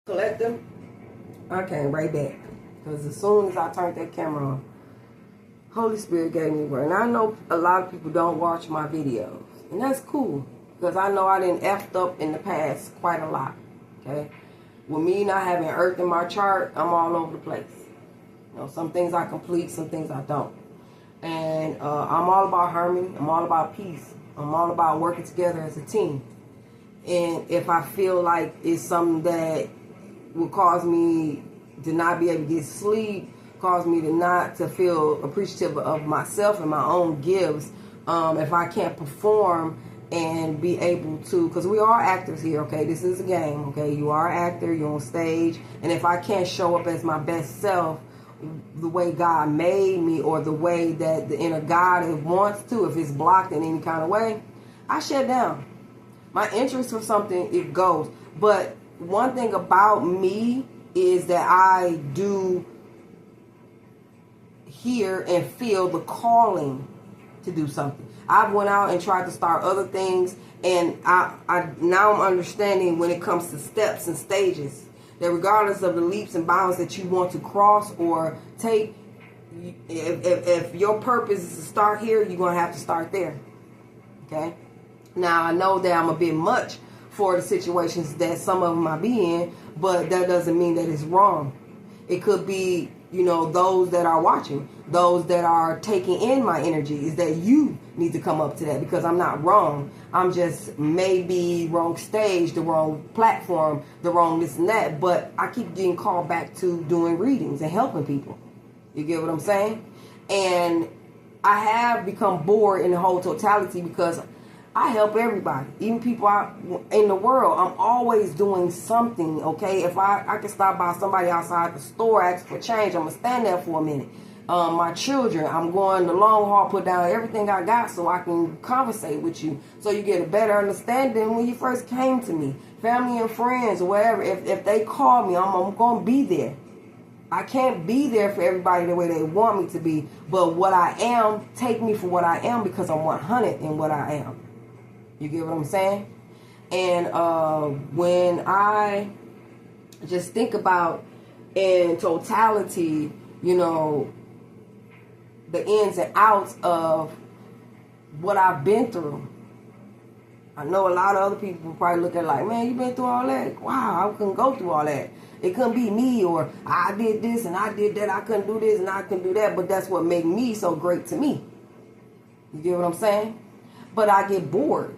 Collector, I came right back. Because as soon as I turned that camera on, Holy Spirit gave me a word. And I know a lot of people don't watch my videos. And that's cool. Because I know I done effed up in the past quite a lot. Okay? With me not having earth in my chart, I'm all over the place. You know, some things I complete, some things I don't. And I'm all about harmony. I'm all about peace. I'm all about working together as a team. And if I feel like it's something that will cause me to not be able to get sleep, cause me to not to feel appreciative of myself and my own gifts, if I can't perform and be able to, because we are actors here, okay? This is a game, okay? You are an actor, you're on stage, and if I can't show up as my best self the way God made me, or the way that the inner God wants to, if it's blocked in any kind of way, I shut down. My interest for something, it goes. But one thing about me is that I do hear and feel the calling to do something. I've went out and tried to start other things, and I now I'm understanding when it comes to steps and stages, that regardless of the leaps and bounds that you want to cross or take, if your purpose is to start here, you're going to have to start there. Okay? Now, I know that I'm a bit much for the situations that some of them I be in, but that doesn't mean that it's wrong. It could be, you know, those that are watching, those that are taking in my energy, is that you need to come up to that, because I'm not wrong. I'm just maybe wrong stage, the wrong platform, the wrong this and that, but I keep getting called back to doing readings and helping people. You get what I'm saying? And I have become bored in the whole totality, because I help everybody, even people out in the world. I'm always doing something, okay? If I can stop by somebody outside the store, ask for change, I'm going to stand there for a minute. My children, I'm going the long haul, put down everything I got so I can conversate with you, so you get a better understanding when you first came to me. Family and friends, or whatever, if they call me, I'm going to be there. I can't be there for everybody the way they want me to be, but what I am, take me for what I am, because I'm 100 in what I am. You get what I'm saying? And when I just think about in totality, you know, the ins and outs of what I've been through, I know a lot of other people probably look at it like, man, you been through all that? Wow, I couldn't go through all that. It couldn't be me, or I did this and I did that. I couldn't do this and I couldn't do that. But that's what made me so great to me. You get what I'm saying? But I get bored.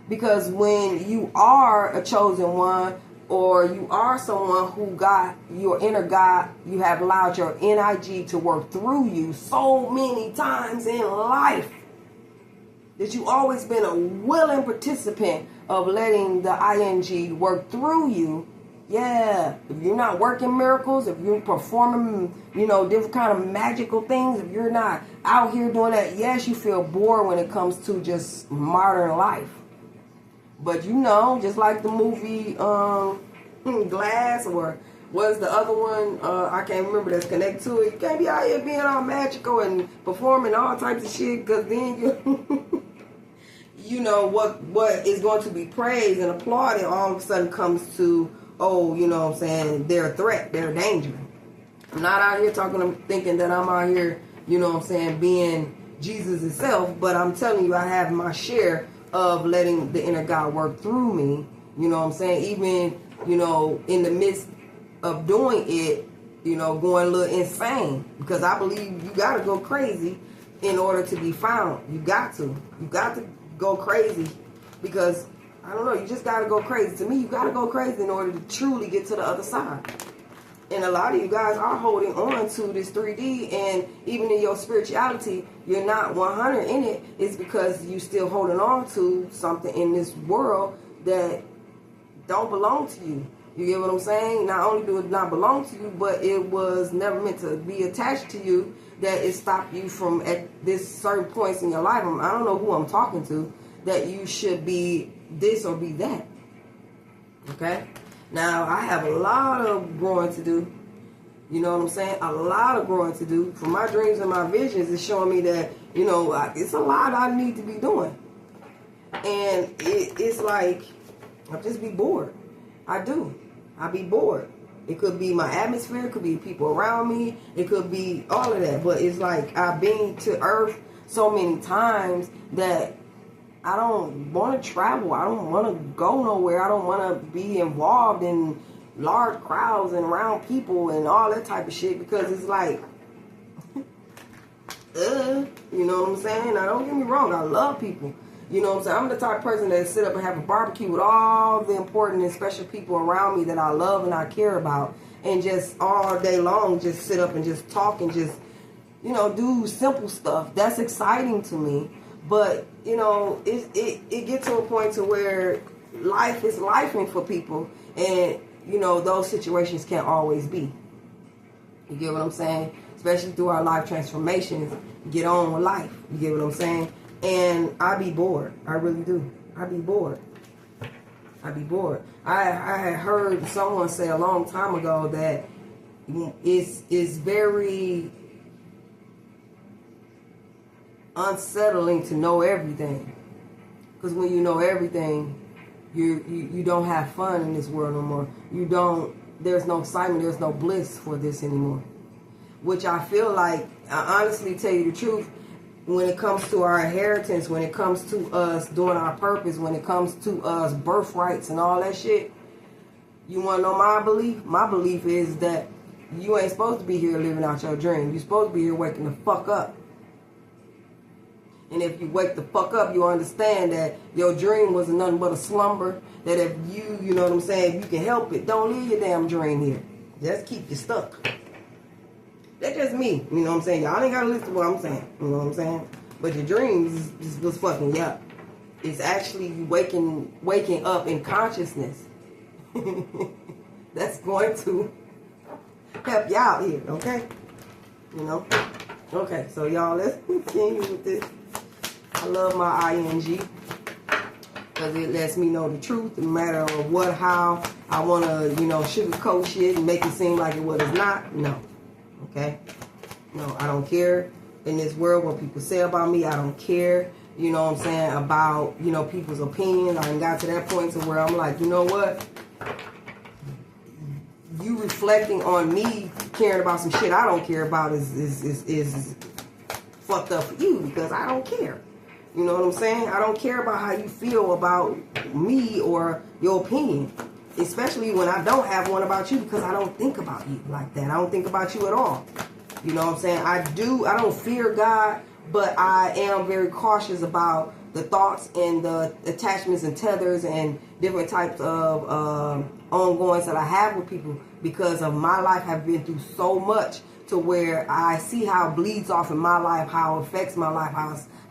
Because when you are a chosen one, or you are someone who got your inner God, you have allowed your NIG to work through you so many times in life, that you always been a willing participant of letting the ING work through you. Yeah, if you're not working miracles, if you're performing, you know, different kind of magical things, if you're not out here doing that, yes, you feel bored when it comes to just modern life. But you know, just like the movie Glass, or what's the other one? I can't remember, that's connected to it. You can't be out here being all magical and performing all types of shit, because then you, you know, what is going to be praised and applauded all of a sudden comes to, oh, you know what I'm saying, they're a threat, they're a danger. I'm not out here thinking that I'm out here, you know what I'm saying, being Jesus itself, but I'm telling you, I have my share of letting the inner God work through me, you know what I'm saying, even, you know, in the midst of doing it, you know, going a little insane, because I believe you got to go crazy in order to be found. You got to go crazy, because, I don't know, you just got to go crazy. To me, you got to go crazy in order to truly get to the other side. And a lot of you guys are holding on to this 3D, and even in your spirituality, you're not 100 in it. It's because you still holding on to something in this world that don't belong to you. You get what I'm saying? Not only do it not belong to you, but it was never meant to be attached to you, that it stopped you from, at this certain points in your life, I don't know who I'm talking to, that you should be this or be that. Okay? Now, I have a lot of growing to do. You know what I'm saying? A lot of growing to do. For my dreams and my visions, it's showing me that, you know, it's a lot I need to be doing. And it's like, I just be bored. I do. I be bored. It could be my atmosphere, it could be people around me, it could be all of that. But it's like I've been to Earth so many times that I don't want to travel. I don't want to go nowhere. I don't want to be involved in large crowds and around people and all that type of shit, because it's like, you know what I'm saying? Now, don't get me wrong. I love people. You know what I'm saying? I'm the type of person that sit up and have a barbecue with all the important and special people around me that I love and I care about, and just all day long just sit up and just talk and just, you know, do simple stuff. That's exciting to me. But, you know, it gets to a point to where life is lifing for people, and, you know, those situations can't always be. You get what I'm saying? Especially through our life transformations, get on with life. You get what I'm saying? And I be bored. I really do. I be bored. I be bored. I had heard someone say a long time ago that it's very unsettling to know everything. Because when you know everything, you don't have fun in this world no more. There's no excitement, there's no bliss for this anymore. Which I feel like, I honestly tell you the truth, when it comes to our inheritance, when it comes to us doing our purpose, when it comes to us birthrights and all that shit, you want to know my belief? My belief is that you ain't supposed to be here living out your dream. You're supposed to be here waking the fuck up. And if you wake the fuck up, you understand that your dream was nothing but a slumber. That if you know what I'm saying, if you can help it, don't live your damn dream here. Just keep you stuck. That's just me, you know what I'm saying? Y'all ain't gotta listen to what I'm saying, you know what I'm saying? But your dreams is what's fucking you up. It's actually you waking up in consciousness. That's going to help you out here, okay? You know? Okay, so y'all, let's continue with this. I love my ING because it lets me know the truth, no matter of what, how I want to, you know, sugarcoat shit and make it seem like it was not. No. Okay? No, I don't care in this world what people say about me. I don't care, you know what I'm saying, about, you know, people's opinions. I got to that point to where I'm like, you know what? You reflecting on me caring about some shit I don't care about is fucked up for you, because I don't care. You know what I'm saying? I don't care about how you feel about me or your opinion. Especially when I don't have one about you, because I don't think about you like that. I don't think about you at all. You know what I'm saying? I don't fear God, but I am very cautious about the thoughts and the attachments and tethers and different types of ongoings that I have with people, because of my life have been through so much to where I see how it bleeds off in my life, how it affects my life,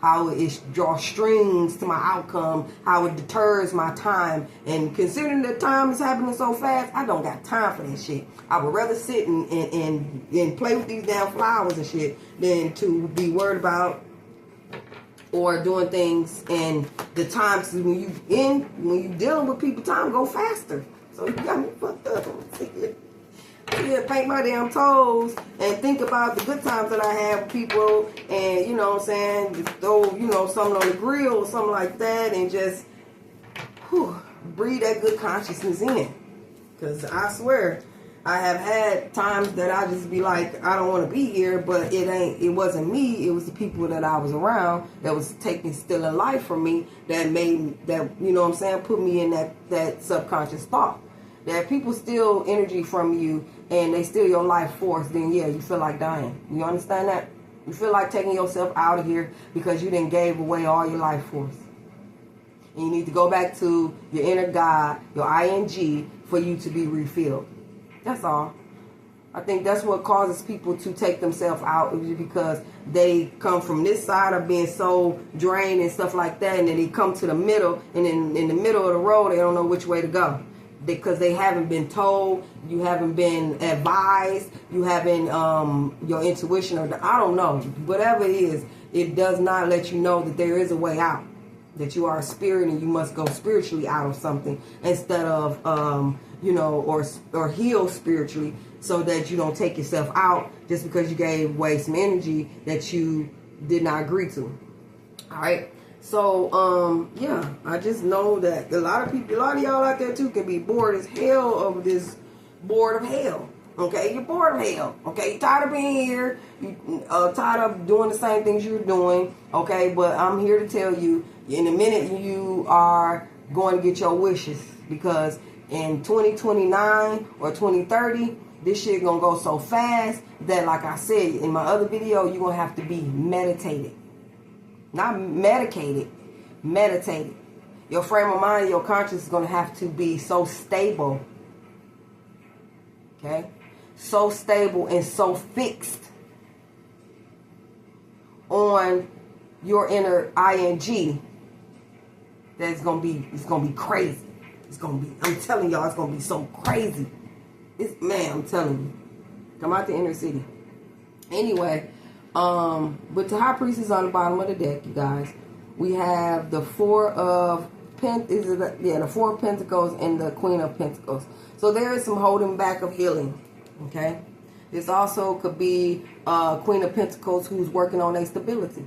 how it draws strings to my outcome, how it deters my time. And considering that time is happening so fast, I don't got time for that shit. I would rather sit and play with these damn flowers and shit than to be worried about or doing things. And the times when you dealing with people, time go faster. So you got me fucked up. Yeah, paint my damn toes and think about the good times that I have with people, and, you know what I'm saying, just throw, you know, something on the grill or something like that, and just breathe that good consciousness in. Because I swear, I have had times that I just be like, I don't want to be here, but it wasn't me, it was the people that I was around that was stealing life from me, that, you know what I'm saying, put me in that subconscious thought. That if people steal energy from you and they steal your life force, then yeah, you feel like dying. You understand that? You feel like taking yourself out of here because you done gave away all your life force. And you need to go back to your inner God, your ING, for you to be refilled. That's all. I think that's what causes people to take themselves out, because they come from this side of being so drained and stuff like that, and then they come to the middle, and in the middle of the road, they don't know which way to go. Because they haven't been told, you haven't been advised, you haven't, your intuition, or I don't know, whatever it is, it does not let you know that there is a way out, that you are a spirit and you must go spiritually out of something instead of, you know, or heal spiritually, so that you don't take yourself out just because you gave away some energy that you did not agree to. All right. So, yeah, I just know that a lot of y'all out there too can be bored as hell over this bored of hell. Okay, you're bored of hell. Okay, you're tired of being here. You tired of doing the same things you're doing. Okay, but I'm here to tell you, in a minute you are going to get your wishes, because in 2029 or 2030, this shit gonna go so fast that, like I said in my other video, you're gonna have to be meditated, not medicated, meditated. Your frame of mind, your conscience is gonna have to be so stable. Okay, so stable and so fixed on your inner ing that it's gonna be crazy. It's gonna be, I'm telling y'all, it's gonna be so crazy. Man, I'm telling you, come out the inner city. Anyway, with the High Priestess on the bottom of the deck, you guys, we have the Four of the Four of Pentacles and the Queen of Pentacles. So there is some holding back of healing. Okay, this also could be Queen of Pentacles who's working on their stability,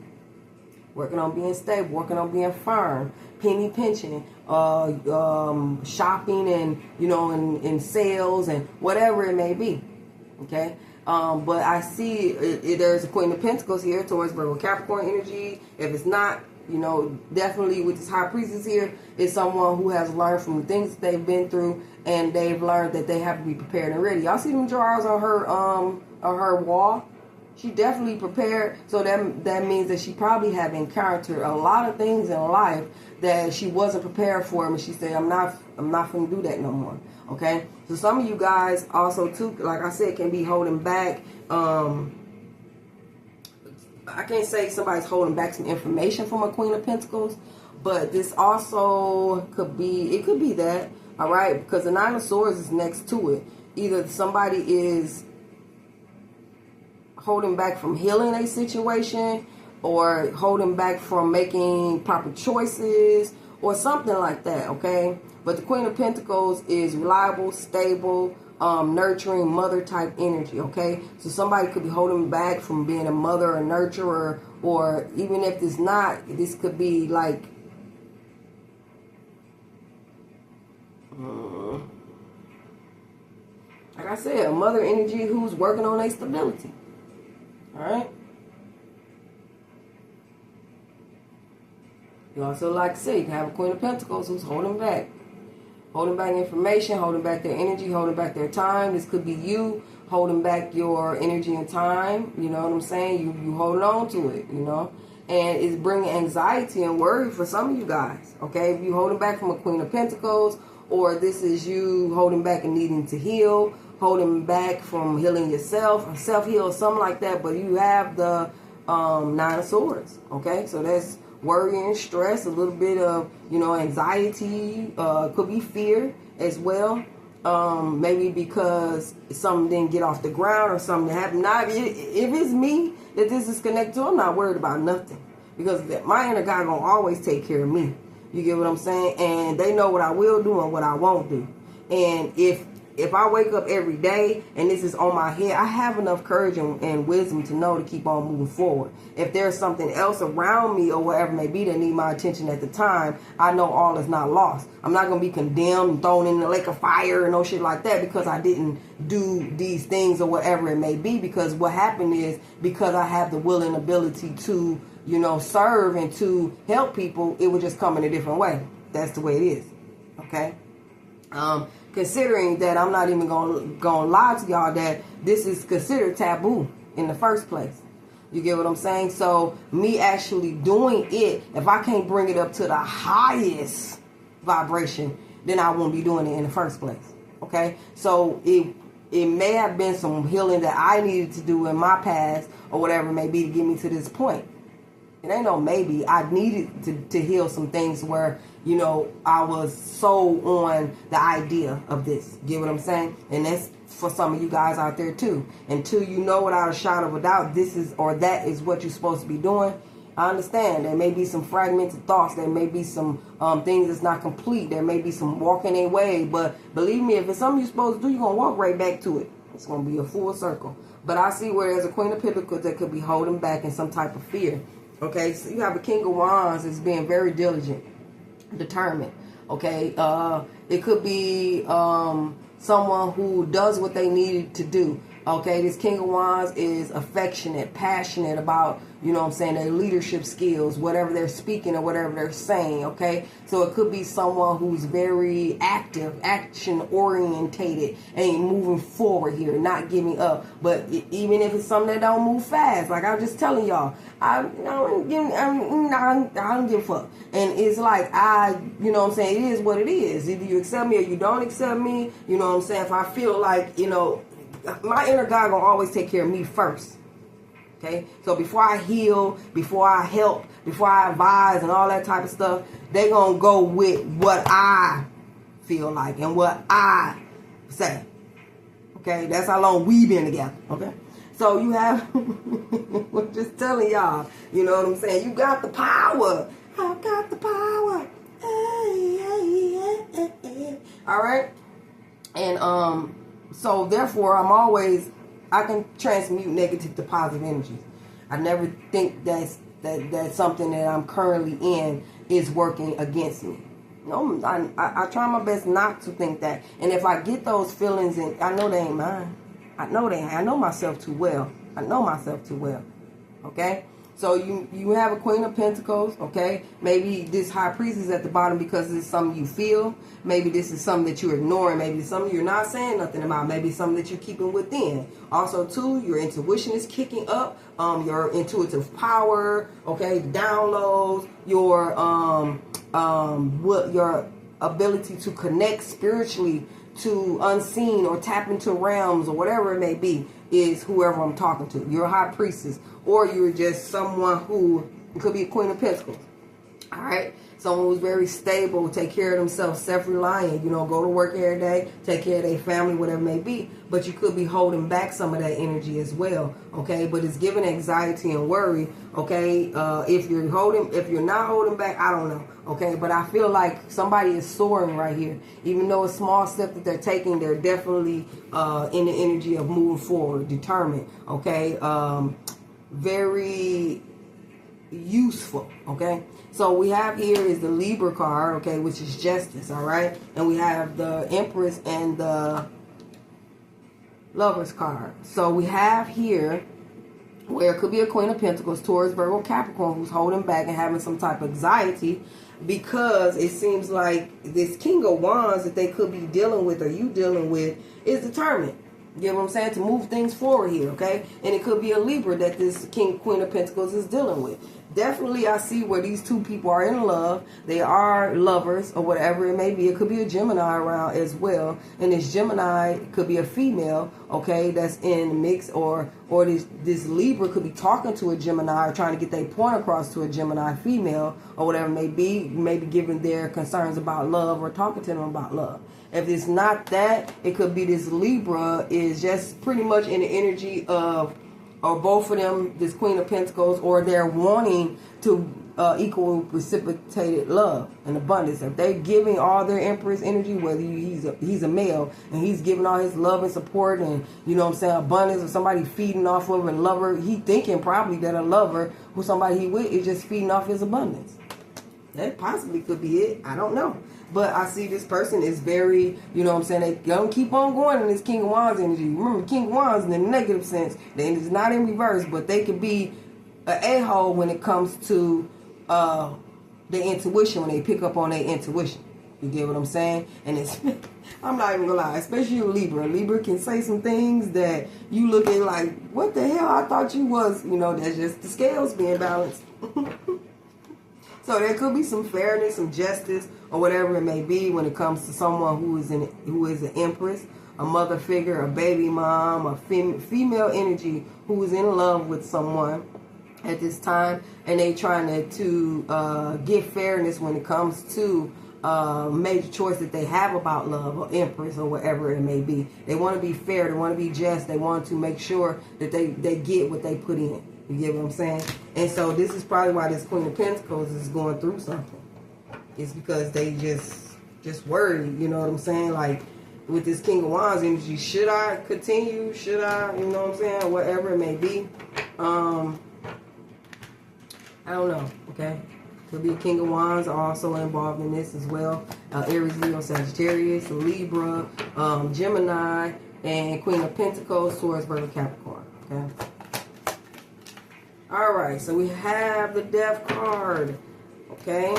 working on being stable, working on being firm, penny pinching, shopping, and in sales and whatever it may be. Okay, but I see there's a Queen of Pentacles here towards Virgo Capricorn energy. If it's not, definitely with this High Priestess here, is someone who has learned from the things that they've been through, and they've learned that they have to be prepared and ready. Y'all see them drawers on her wall? She definitely prepared, so that means that she probably have encountered a lot of things in life that she wasn't prepared for, and she said, I'm not going to do that no more. Okay, so some of you guys also too, like I said, can be holding back. I can't say somebody's holding back some information from a Queen of Pentacles, but this also could be, it could be that, all right, because the Nine of Swords is next to it. Either somebody is holding back from healing a situation, or holding back from making proper choices, or something like that, okay? But the Queen of Pentacles is reliable, stable, nurturing, mother type energy, okay? So somebody could be holding back from being a mother or nurturer, or even if it's not, this could be like, like I said, a mother energy who's working on their stability. Alright? You also, like I said, you can have a Queen of Pentacles who's holding back. Holding back information, holding back their energy, holding back their time. This could be you holding back your energy and time. You know what I'm saying? You holding on to it, And it's bringing anxiety and worry for some of you guys. Okay? If you holding back from a Queen of Pentacles, or this is you holding back and needing to heal, holding back from healing yourself, or self-heal, something like that, but you have the Nine of Swords, okay? So that's worry and stress, a little bit of, anxiety, could be fear as well, maybe because something didn't get off the ground or something happened. Now, if it's me that this is connected to, I'm not worried about nothing, because my inner God gonna always take care of me. You get what I'm saying? And they know what I will do and what I won't do. And if I wake up every day and this is on my head, I have enough courage and wisdom to know to keep on moving forward. If there's something else around me or whatever it may be that need my attention at the time, I know all is not lost. I'm not going to be condemned and thrown in the lake of fire and no shit like that because I didn't do these things or whatever it may be. Because what happened is, because I have the will and ability to, serve and to help people, it would just come in a different way. That's the way it is. Okay? Considering that I'm not even gonna lie to y'all that this is considered taboo in the first place. You get what I'm saying? So me actually doing it, if I can't bring it up to the highest vibration, then I won't be doing it in the first place. Okay? So it may have been some healing that I needed to do in my past or whatever it may be to get me to this point. It ain't no maybe. I needed to heal some things where, I was so on the idea of this. Get what I'm saying? And that's for some of you guys out there too. Until you know without a shadow of a doubt this is or that is what you're supposed to be doing, I understand. There may be some fragmented thoughts. There may be some things that's not complete. There may be some walking a way. But believe me, if it's something you're supposed to do, you're going to walk right back to it. It's going to be a full circle. But I see where there's a Queen of Pentacles that could be holding back in some type of fear. Okay, so you have a King of Wands that's being very diligent, determined. Okay, it could be someone who does what they needed to do. Okay, this King of Wands is affectionate, passionate about, you know what I'm saying, their leadership skills, whatever they're speaking or whatever they're saying, okay? So it could be someone who's very active, action-orientated, and moving forward here, not giving up. But even if it's something that don't move fast, like I'm just telling y'all, I don't give a fuck. And it's like, you know what I'm saying, it is what it is. Either you accept me or you don't accept me, you know what I'm saying? If I feel like, you know, my inner God gonna always take care of me first. Okay, so before I heal, before I help, before I advise and all that type of stuff, they gonna go with what I feel like and what I say. Okay, that's how long we been together. Okay, so you have, I'm just telling y'all, you know what I'm saying? You got the power. I got the power. All right, and so therefore, I can transmute negative to positive energies. I never think that something that I'm currently in is working against me. No, I try my best not to think that. And if I get those feelings, and I know they ain't mine. I know they ain't. I know myself too well. Okay? So you have a Queen of Pentacles, okay? Maybe this High Priest is at the bottom because it's something you feel. Maybe this is something that you're ignoring. Maybe it's something you're not saying nothing about. Maybe it's something that you're keeping within. Also, too, your intuition is kicking up. Your intuitive power, okay? Downloads, your ability to connect spiritually to unseen or tap into realms or whatever it may be is whoever I'm talking to. You're a High Priestess, or you're just someone who could be a Queen of Pentacles. All right, someone who's very stable, take care of themselves, self-reliant, you know, go to work every day, take care of their family, whatever it may be. But you could be holding back some of that energy as well, okay? But it's giving anxiety and worry, okay? If you're not holding back, I don't know, okay? But I feel like somebody is soaring right here. Even though a small step that they're taking, they're definitely in the energy of moving forward, determined, okay? Very useful, okay? So we have here is the Libra card, okay, which is justice, all right? And we have the Empress and the Lovers card. So we have here where it could be a Queen of Pentacles, Taurus, Virgo, Capricorn, who's holding back and having some type of anxiety because it seems like this King of Wands that they could be dealing with or you dealing with is determined. You get what I'm saying? To move things forward here, okay? And it could be a Libra that this Queen of Pentacles is dealing with. Definitely, I see where these two people are in love. They are lovers or whatever it may be. It could be a Gemini around as well. And this Gemini could be a female, okay, that's in the mix. Or this Libra could be talking to a Gemini or trying to get their point across to a Gemini female or whatever it may be. Maybe giving their concerns about love or talking to them about love. If it's not that, it could be this Libra is just pretty much in the energy of, or both of them, this Queen of Pentacles, or they're wanting to equal reciprocated love and abundance. If they're giving all their Empress energy, whether he's a male and he's giving all his love and support and, you know what I'm saying, abundance, or somebody feeding off of a lover, he thinking probably that a lover who somebody he with is just feeding off his abundance. That possibly could be it. I don't know. But I see this person is very, you know what I'm saying, they don't keep on going in this King of Wands energy. Remember, King of Wands in the negative sense, then it's not in reverse, but they could be an a-hole when it comes to their intuition, when they pick up on their intuition. You get what I'm saying? And it's, I'm not even gonna lie, especially a Libra. Libra can say some things that you look at like, what the hell, I thought you was, you know, that's just the scales being balanced. So there could be some fairness, some justice, or whatever it may be when it comes to someone who is an Empress, a mother figure, a baby mom, a female energy who is in love with someone at this time, and they trying to give fairness when it comes to major choice that they have about love or Empress or whatever it may be. They want to be fair. They want to be just. They want to make sure that they get what they put in. You get what I'm saying? And so this is probably why this Queen of Pentacles is going through something. It's because they just worried, you know what I'm saying? Like with this King of Wands energy, should I continue? Should I, you know what I'm saying? Whatever it may be. I don't know, okay? Could be a King of Wands also involved in this as well. Aries, Leo, Sagittarius, Libra, Gemini, and Queen of Pentacles, Taurus, Virgo, Capricorn. Okay. All right, so we have the Death card. Okay.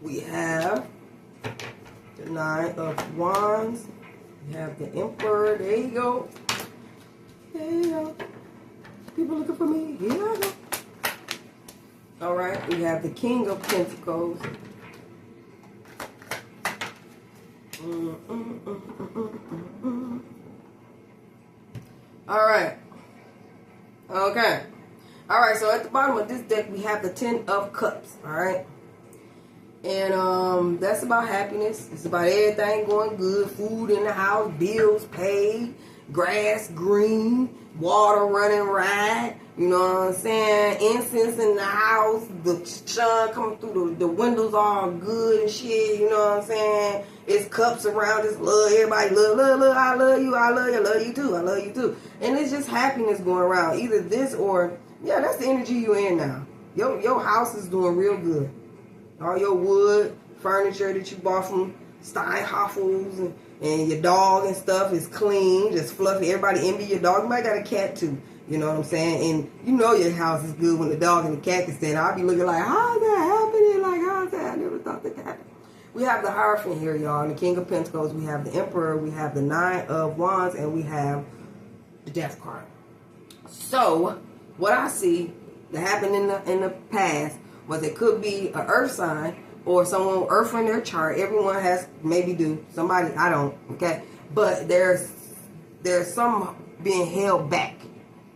We have the Nine of Wands. We have the Emperor. There you go. There you go. People looking for me. Here I go. All right, we have the King of Pentacles. All right. Okay. All right, so at the bottom of this deck, we have the Ten of Cups. All right. And that's about happiness. It's about everything going good. Food in the house, bills paid, grass green, water running right. You know what I'm saying? Incense in the house, the sun coming through the windows all good and shit. You know what I'm saying? It's cups around. It's love. Everybody love. I love you. I love you. I love you too. I love you too. And it's just happiness going around. Either this or, yeah, that's the energy you're in now. Your house is doing real good. All your wood, furniture that you bought from Steinhoffels and your dog and stuff is clean, just fluffy. Everybody envy your dog. You might got a cat too. You know what I'm saying? And you know your house is good when the dog and the cat can stand. I'll be looking like, how's that happening? Like, how's that? I never thought that could happen. We have the Hierophant here, y'all. And the King of Pentacles. We have the Emperor. We have the Nine of Wands. And we have the Death card. So, what I see that happened in the past was it could be an earth sign or someone earth in their chart. Everyone has, maybe do. Somebody, I don't, okay? But there's some being held back.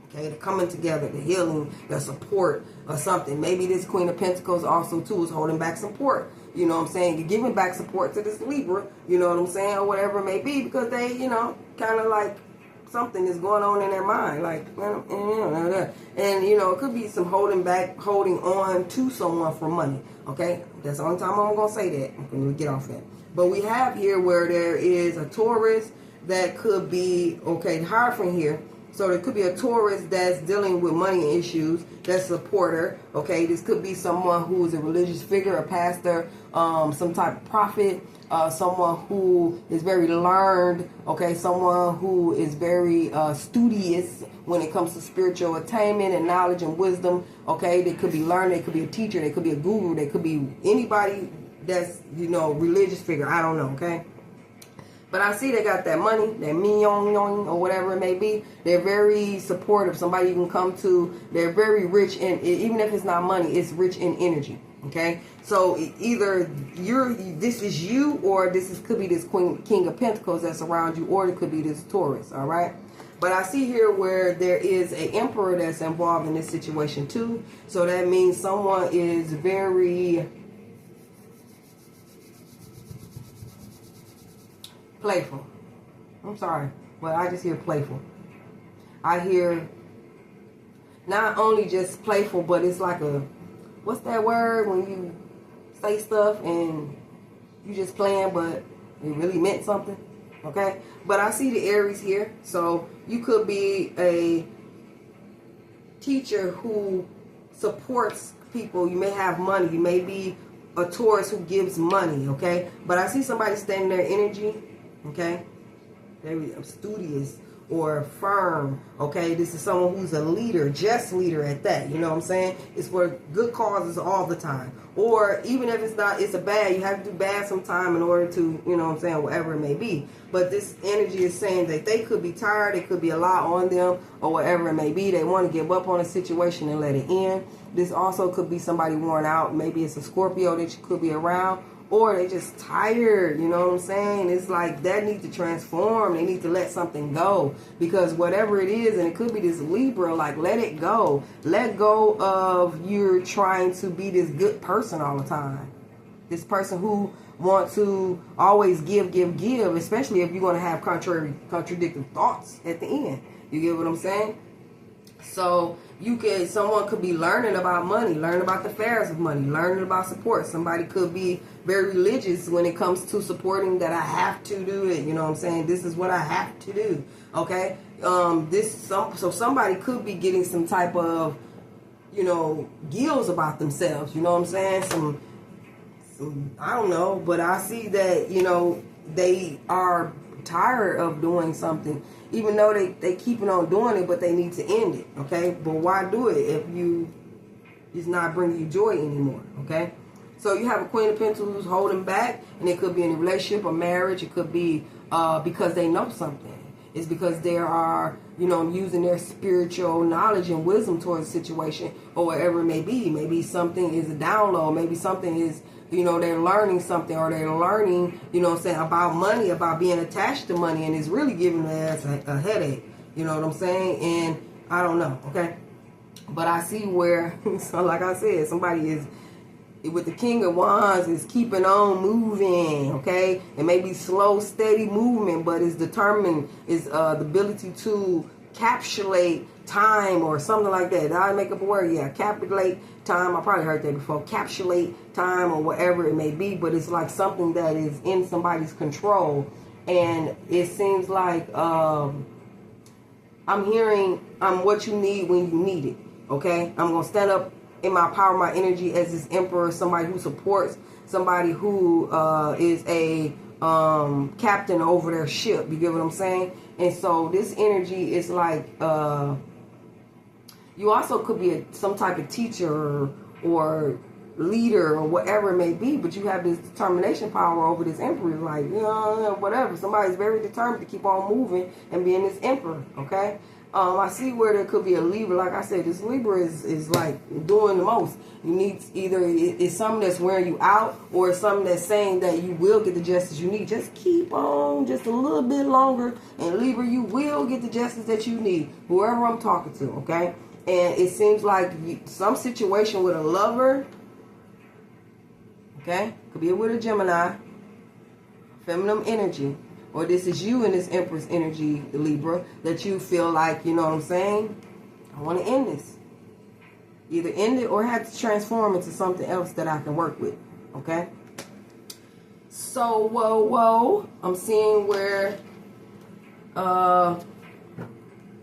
Okay, the coming together, the healing, the support or something. Maybe this Queen of Pentacles also too is holding back support. You know what I'm saying? You're giving back support to this Libra, you know what I'm saying, or whatever it may be, because they, you know, kind of like something is going on in their mind, like, and you know, it could be some holding on to someone for money. Okay, that's the only time I'm gonna say that. I'm gonna get off that. But we have here where there is a Taurus that could be, okay, the Hierophant here. So there could be a Taurus that's dealing with money issues, that's a supporter. Okay, this could be someone who is a religious figure, a pastor, some type of prophet, someone who is very learned. Okay, someone who is very studious when it comes to spiritual attainment and knowledge and wisdom. Okay, they could be learned, they could be a teacher, they could be a guru, they could be anybody that's, you know, religious figure. I don't know. Okay. But I see they got that money, that mignon or whatever it may be. They're very supportive. Somebody you can come to. They're very rich in, even if it's not money, it's rich in energy. Okay, so either this is you, or could be this King of Pentacles that's around you, or it could be this Taurus. All right. But I see here where there is an Emperor that's involved in this situation too. So that means someone is very playful. I'm sorry, but I just hear playful. I hear not only just playful, but it's like a, what's that word when you say stuff and you just playing, but it really meant something. Okay, but I see the Aries here. So you could be a teacher who supports people. You may have money. You may be a Taurus who gives money. Okay, but I see somebody standing there, energy. Okay, very studious or firm. Okay, this is someone who's a leader, just leader at that. You know what I'm saying? It's for good causes all the time. Or even if it's not, it's a bad. You have to do bad sometime in order to, you know what I'm saying, whatever it may be. But this energy is saying that they could be tired. It could be a lot on them, or whatever it may be. They want to give up on a situation and let it end. This also could be somebody worn out. Maybe it's a Scorpio that you could be around. Or they just tired, you know what I'm saying? It's like that needs to transform. They need to let something go. Because whatever it is, and it could be this Libra, like let it go. Let go of you're trying to be this good person all the time. This person who wants to always give, especially if you're going to have contradictory thoughts at the end. You get what I'm saying? So someone could be learning about money, learning about the affairs of money, learning about support. Somebody could be very religious when it comes to supporting that I have to do it. You know what I'm saying? This is what I have to do. Okay. So somebody could be getting some type of, gills about themselves. You know what I'm saying? Some I don't know, but I see that, they are tired of doing something, even though they keeping on doing it, but they need to end it, okay? But why do it if it's not bringing you joy anymore, okay? So you have a Queen of Pentacles who's holding back, and it could be in a relationship or marriage. It could be because they know something. It's because they are, using their spiritual knowledge and wisdom towards the situation, or whatever it may be. Maybe something is a download. Maybe something is, they're learning something, or they're learning, about money, about being attached to money, and it's really giving them a headache. You know what I'm saying? And I don't know, okay? But I see where, so like I said, somebody is, with the King of Wands, is keeping on moving, okay? It may be slow, steady movement, but it's determined, is the ability to capsulate time or something like that. Did I make up a word? Yeah, capsulate time. I probably heard that before. Capsulate time or whatever it may be, but it's like something that is in somebody's control. And it seems like I'm hearing what you need when you need it, okay? I'm going to stand up in my power, my energy as this Emperor, somebody who supports, somebody who is a captain over their ship. You get what I'm saying? And so this energy is like, you also could be some type of teacher or leader or whatever it may be, but you have this determination power over this Emperor. Like, whatever. Somebody's very determined to keep on moving and being this Emperor, okay? I see where there could be a Libra. Like I said, this Libra is like doing the most. You need either it's something that's wearing you out, or it's something that's saying that you will get the justice you need. Just keep on just a little bit longer, and Libra, you will get the justice that you need. Whoever I'm talking to, okay? And it seems like some situation with a lover, okay? Could be with a Gemini, feminine energy. Or this is you in this Empress energy, Libra, that you feel like, you know what I'm saying? I want to end this. Either end it or have to transform into something else that I can work with. Okay? So, whoa. I'm seeing where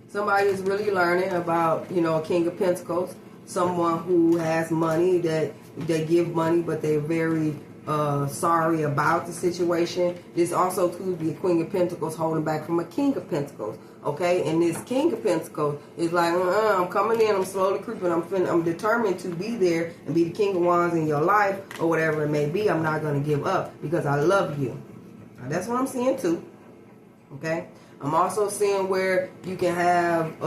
somebody is really learning about, a King of Pentacles. Someone who has money, that they give money, but they're very sorry about the situation. This also could be a Queen of Pentacles holding back from a King of Pentacles, okay? And this King of Pentacles is like, I'm coming in, I'm slowly creeping, I'm determined to be there and be the King of Wands in your life, or whatever it may be. I'm not going to give up because I love you. Now, that's what I'm seeing too, okay? I'm also seeing where you can have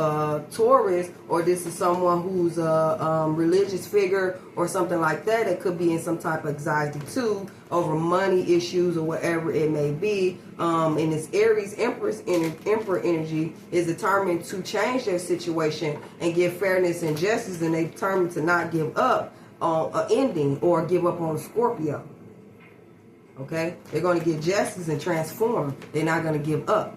Taurus, or this is someone who's a religious figure or something like that. It could be in some type of anxiety too over money issues or whatever it may be. And this Aries Emperor energy is determined to change their situation and give fairness and justice, and they determined to not give up on an ending or give up on a Scorpio. Okay? They're going to get justice and transform. They're not going to give up.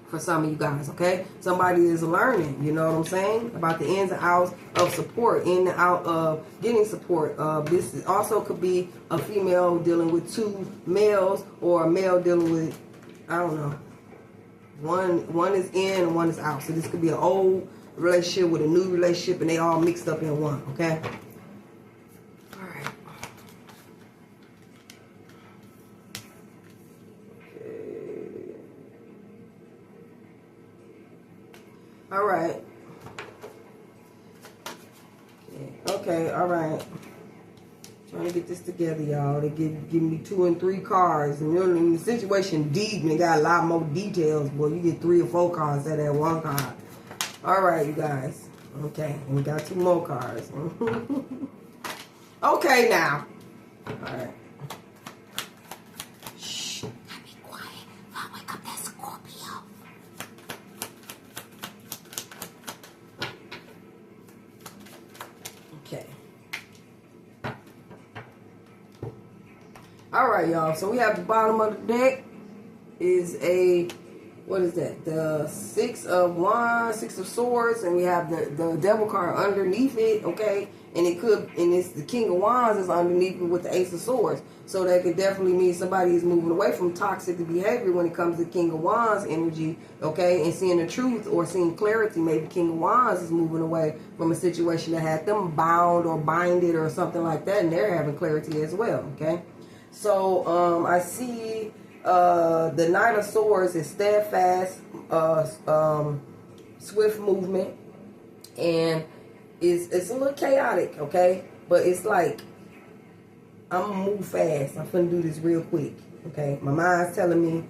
For some of you guys, okay? Somebody is learning, you know what I'm saying? About the ins and outs of support, in and out of getting support. This also could be a female dealing with two males, or a male dealing with, I don't know. One is in and one is out. So this could be an old relationship with a new relationship, and they all mixed up in one, okay? All right. Okay, all right. Trying to get this together, y'all. They give me 2 and 3 cards. And in the situation deep, and they got a lot more details. Boy, you get 3 or 4 cards out of that one card. All right, you guys. Okay, and we got 2 more cards. Okay, now. All right. All right, y'all. So we have the bottom of the deck is a what is that? The Six of Wands, Six of Swords, and we have the Devil card underneath it, okay? And it's the King of Wands is underneath it with the Ace of Swords. So that could definitely mean somebody is moving away from toxic behavior when it comes to King of Wands energy, okay? And seeing the truth or seeing clarity. Maybe King of Wands is moving away from a situation that had them bound or binded or something like that, and they're having clarity as well, okay? So I see the Knight of Swords is steadfast, swift movement, and it's a little chaotic, okay? But it's like, I'm gonna move fast. I'm finna do this real quick, okay? My mind's telling me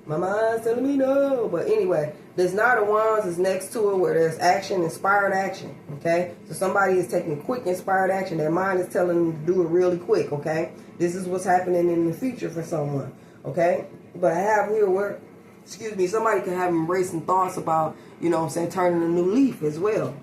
no. But anyway, this Knight of Wands is next to it where there's action, inspired action, okay? So somebody is taking quick, inspired action. Their mind is telling them to do it really quick, okay? This is what's happening in the future for someone, okay? But I have here where, somebody can have embracing thoughts about, turning a new leaf as well.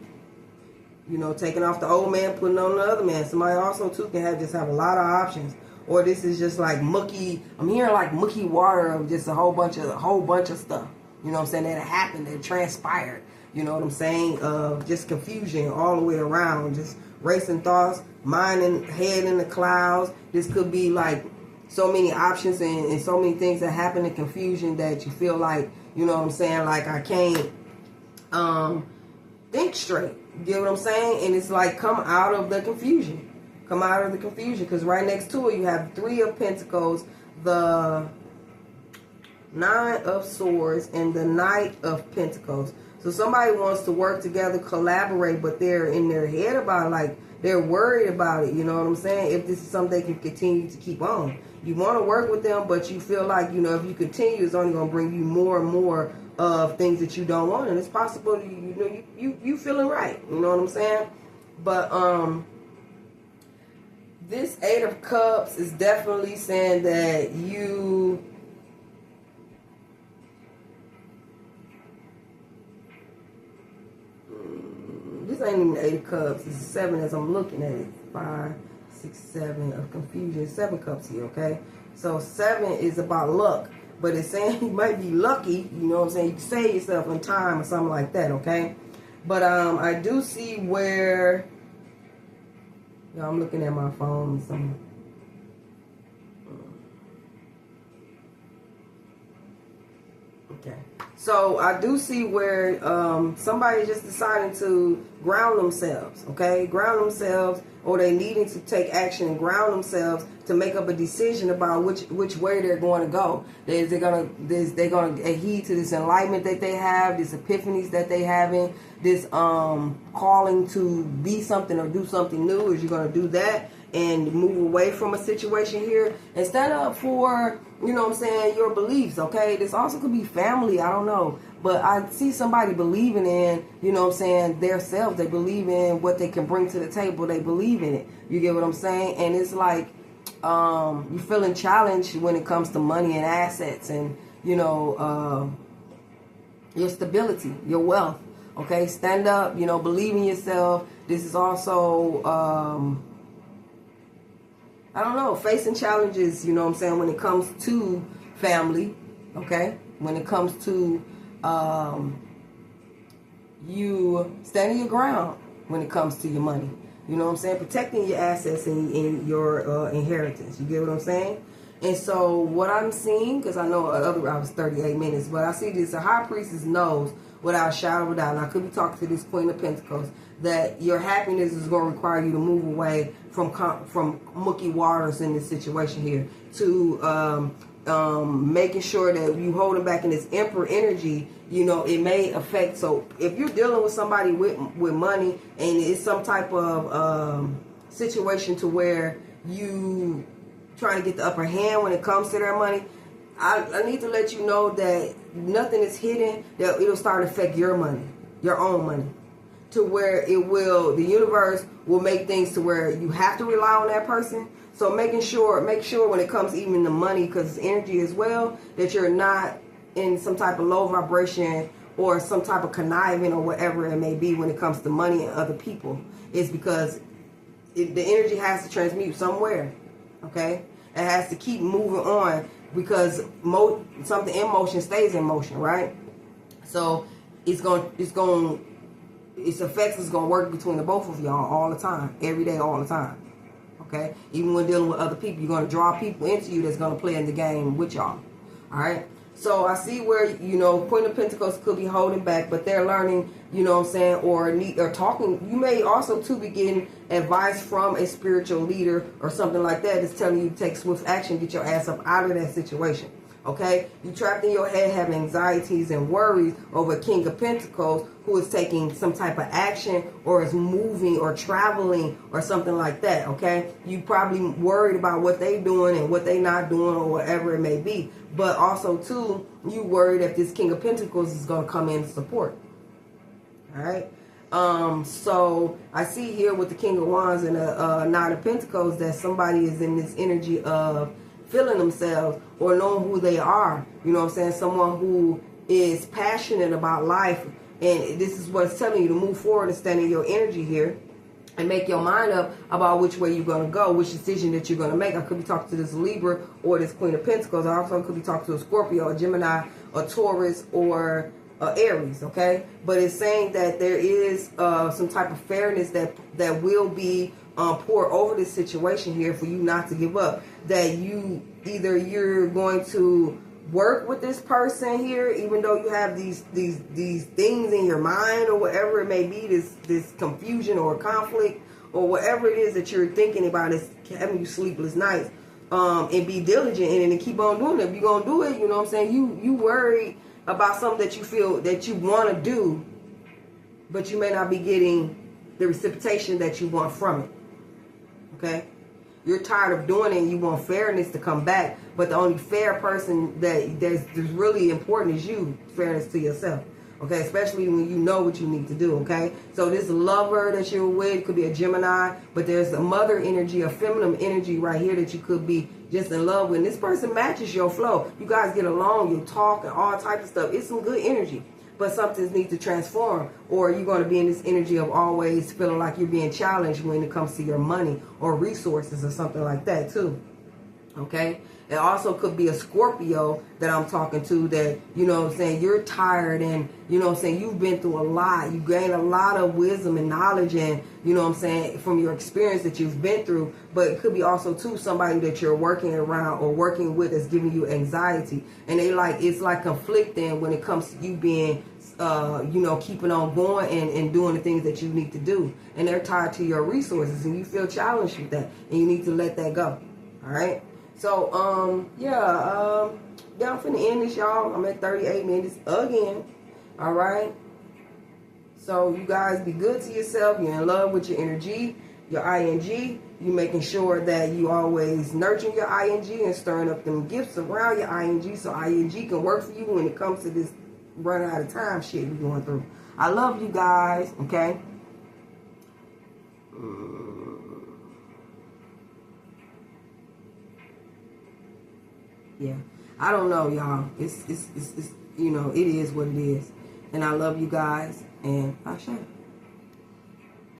Taking off the old man, putting on the other man. Somebody also, too, can have a lot of options. Or this is just like mucky, I'm hearing like mucky water of just a whole bunch of stuff. That happened, that transpired. You know what I'm saying? Just confusion all the way around. Just racing thoughts, mind and head in the clouds. This could be like so many options and so many things that happen in confusion that you feel like, like I can't think straight. You get what I'm saying? And it's like, come out of the confusion. Come out of the confusion. Because right next to it, you have 3 of Pentacles, the 9 of Swords, and the Knight of Pentacles. So somebody wants to work together, collaborate, but they're in their head about it. Like, they're worried about it. You know what I'm saying? If this is something they can continue to keep on. You want to work with them, but you feel like, if you continue, it's only going to bring you more and more of things that you don't want. And it's possible, you feeling right. You know what I'm saying? But, this 8 of Cups is definitely saying that this ain't even 8 of Cups. It's 7 as I'm looking at it. 5, 6, 7 of confusion. 7 cups here, okay? So 7 is about luck. But it's saying you might be lucky, you know what I'm saying? You can save yourself in time or something like that, okay? But I do see where... I'm looking at my phone. Okay. So I do see where somebody just deciding to ground themselves, okay? Ground themselves, or they needing to take action and ground themselves to make up a decision about which way they're going to go. They're gonna adhere to this enlightenment that they have, this epiphanies that they having, this calling to be something or do something new. Is you're gonna do that and move away from a situation here and stand up for, your beliefs, okay? This also could be family, I don't know. But I see somebody believing in, their self. They believe in what they can bring to the table. They believe in it. You get what I'm saying? And it's like, you're feeling challenged when it comes to money and assets and, your stability, your wealth. Okay? Stand up, believe in yourself. This is also, I don't know, facing challenges, when it comes to family, okay? When it comes to you standing your ground when it comes to your money. You know what I'm saying? Protecting your assets and your inheritance. You get what I'm saying? And so what I'm seeing, because I know I was 38 minutes, but I see this, the High Priestess knows without a shadow of a doubt, and I could be talking to this Queen of Pentacles, that your happiness is going to require you to move away from mucky waters in this situation here to making sure that you holding back in this Emperor energy. It may affect. So if you're dealing with somebody with money and it's some type of situation to where you trying to get the upper hand when it comes to their money, I need to let you know that nothing is hidden, that it'll start to affect your money, your own money, to where the universe will make things to where you have to rely on that person. So make sure when it comes even to money, because it's energy as well, that you're not in some type of low vibration or some type of conniving or whatever it may be when it comes to money and other people. It's because the energy has to transmute somewhere, okay? It has to keep moving on, because something in motion stays in motion, right? So its effects is gonna work between the both of y'all all the time, every day, all the time. Okay, even when dealing with other people, you're gonna draw people into you that's gonna play in the game with y'all. All right. So I see where, Queen of Pentacles could be holding back, but they're learning, what I'm saying, or talking. You may also too be getting advice from a spiritual leader or something like that that's telling you to take swift action, get your ass up out of that situation. Okay, you trapped in your head, have anxieties and worries over King of Pentacles, who is taking some type of action or is moving or traveling or something like that. Okay, you probably worried about what they doing and what they not doing or whatever it may be. But also too, you worried if this King of Pentacles is going to come in support. All right. So I see here with the King of Wands and the Nine of Pentacles that somebody is in this energy of feeling themselves or knowing who they are. You know what I'm saying? Someone who is passionate about life. And this is what's telling you to move forward and stand in your energy here and make your mind up about which way you're going to go, which decision that you're going to make. I could be talking to this Libra or this Queen of Pentacles. I also could be talking to a Scorpio, a Gemini, a Taurus, or Aries, okay? But it's saying that there is some type of fairness that will be poured over this situation here for you not to give up. That you're going to work with this person here, even though you have these things in your mind or whatever it may be, this confusion or conflict or whatever it is that you're thinking about is having you sleepless nights. And be diligent in it and keep on doing it. If you're gonna do it, you know what I'm saying, you worry about something that you feel that you want to do, but you may not be getting the reciprocation that you want from it. Okay? You're tired of doing it and you want fairness to come back, but the only fair person that's really important is you, fairness to yourself. Okay, especially when you know what you need to do, okay? So this lover that you're with could be a Gemini, but there's a mother energy, a feminine energy right here that you could be just in love with. And this person matches your flow. You guys get along, you talk and all types of stuff. It's some good energy, but something needs to transform, or you're going to be in this energy of always feeling like you're being challenged when it comes to your money or resources or something like that too. Okay? It also could be a Scorpio that I'm talking to that, you know what I'm saying, you're tired and, you know what I'm saying, you've been through a lot. You gained a lot of wisdom and knowledge and, you know what I'm saying, from your experience that you've been through. But it could be also, too, somebody that you're working around or working with that's giving you anxiety. And it's like conflicting when it comes to you being, keeping on going and doing the things that you need to do. And they're tied to your resources and you feel challenged with that. And you need to let that go. All right? So, I'm finna end this, y'all. I'm at 38 minutes again. All right? So, you guys be good to yourself. You're in love with your energy, your ING. You making sure that you always nurturing your ING and stirring up them gifts around your ING so ING can work for you when it comes to this running out of time shit you're going through. I love you guys, okay? Yeah, I don't know, y'all. It's it is what it is, and I love you guys, and I share.